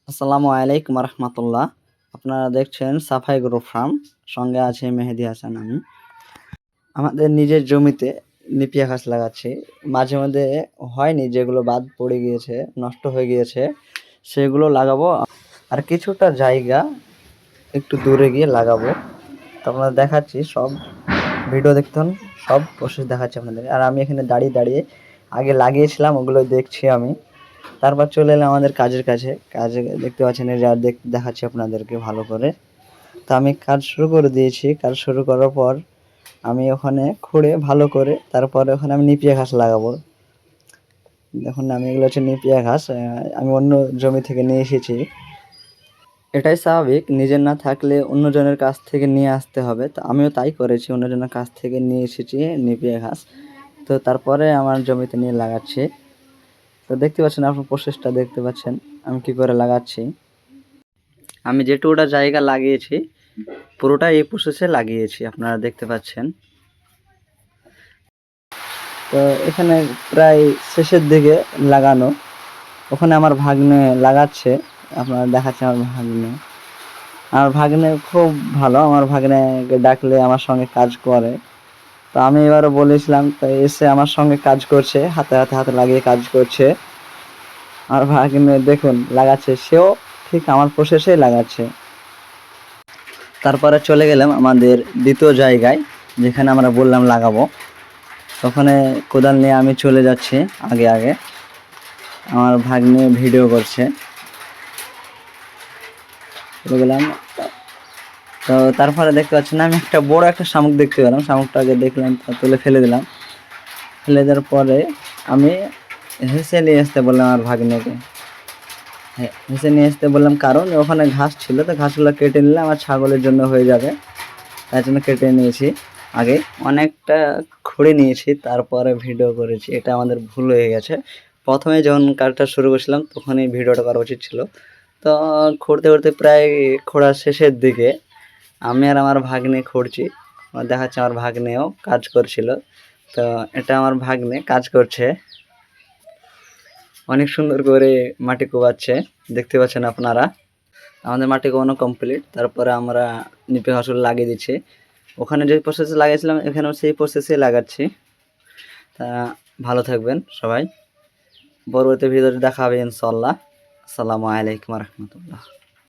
আসসালামু আলাইকুম রহমতুল্লাহ। আপনারা দেখছেন সাফাই গ্রো ফার্ম, সঙ্গে আছে মেহেদি হাসান। আমি আমাদের নিজের জমিতে নিপিয়া ঘাস লাগাচ্ছি। মাঝে মধ্যে হয়নি, যেগুলো বাদ পড়ে গিয়েছে, নষ্ট হয়ে গিয়েছে, সেগুলো লাগাবো। আর কিছুটা জায়গা একটু দূরে গিয়ে লাগাবো। তো আপনারা দেখাচ্ছি, সব ভিডিও দেখতেন, সব প্রসেস দেখাচ্ছি আপনাদের। আর আমি এখানে দাঁড়িয়ে দাঁড়িয়ে আগে লাগিয়েছিলাম, ওগুলো দেখছি আমি। তারপর চলে এলাম আমাদের কাজের কাছে। কাজে দেখতে পাচ্ছেন, এই যে দেখাচ্ছি আপনাদেরকে ভালো করে। তো আমি কাজ শুরু করে দিয়েছি। কাজ শুরু করার পর আমি ওখানে খুঁড়ে ভালো করে, তারপরে ওখানে আমি নিপিয়া ঘাস লাগাবো। দেখুন, আমি এগুলো হচ্ছে নিপিয়া ঘাস, আমি অন্য জমি থেকে নিয়ে এসেছি। এটাই স্বাভাবিক, নিজের না থাকলে অন্যজনের কাছ থেকে নিয়ে আসতে হবে। তো আমিও তাই করেছি, অন্যজনের কাছ থেকে নিয়ে এসেছি নিপিয়া ঘাস। তো তারপরে আমার জমিতে নিয়ে লাগাচ্ছি। তো দেখতে পাচ্ছেন, আপনার প্রসেসটা দেখতে পাচ্ছেন আমি কি করে লাগাচ্ছি। আমি যেটুকুটা জায়গা লাগিয়েছি পুরোটা এই প্রসেসে লাগিয়েছি, আপনারা দেখতে পাচ্ছেন। তো এখানে প্রায় শেষের দিকে লাগানো। ওখানে আমার ভাগ্নে লাগাচ্ছে, আপনারা দেখাচ্ছে। আমার ভাগ্নে খুব ভালো, আমার ভাগ্নেকে ডাকলে আমার সঙ্গে কাজ করে। তো আমি এবারও বলেছিলাম, তো এসে আমার সঙ্গে কাজ করছে, হাতে হাতে হাতে লাগিয়ে কাজ করছে। আমার ভাগ্নে দেখুন লাগাচ্ছে, সেও ঠিক আমার প্রসেসেই লাগাচ্ছে। তারপরে চলে গেলাম আমাদের দ্বিতীয় জায়গায়, যেখানে আমরা বললাম লাগাবো। ওখানে কোদাল নিয়ে আমি চলে যাচ্ছি আগে আগে, আমার ভাগ্নে ভিডিও করছে। চলে গেলাম। তো তারপরে দেখতে পাচ্ছেন, আমি একটা বড় একটা শামুক দেখতে পেলাম। শামুকটাকে দেখলাম, তুলে ফেলে দিলাম। ফেলে দেওয়ার পরে আমি হেসে নিয়ে আসতে বললাম আমার ভাগ্নেকে। হ্যাঁ, হেসে নিয়ে আসতে বললাম, কারণ ওখানে ঘাস ছিল, তো ঘাসগুলো কেটে নিলে আমার ছাগলের জন্য হয়ে যাবে, তাই জন্য কেটে নিয়েছি। আগে অনেকটা খুঁড়ে নিয়েছি, তারপরে ভিডিও করেছি। এটা আমাদের ভুল হয়ে গেছে। প্রথমে যখন কাজটা শুরু করেছিলাম তখনই ভিডিওটা করা উচিত ছিল। তো খুঁড়তে খুঁড়তে প্রায় খোঁড়ার শেষের দিকে আমি আর আমার ভাগ্নে খুঁড়ছি। দেখাচ্ছে আমার ভাগ্নেও কাজ করছিল। তো এটা আমার ভাগ্নে কাজ করছে, অনেক সুন্দর করে মাটি কোবাচ্ছে, দেখতে পাচ্ছেন আপনারা। আমাদের মাটি কোবানো কমপ্লিট, তারপরে আমরা নিপে ঘাসগুলো লাগিয়ে দিচ্ছি। ওখানে যে প্রসেসে লাগিয়েছিলাম এখানেও সেই প্রসেসে লাগাচ্ছি। তা ভালো থাকবেন সবাই, পরবর্তী ভিডিওতে দেখা হবে ইনশাআল্লাহ। আসসালামু আলাইকুম রহমতুল্লাহ।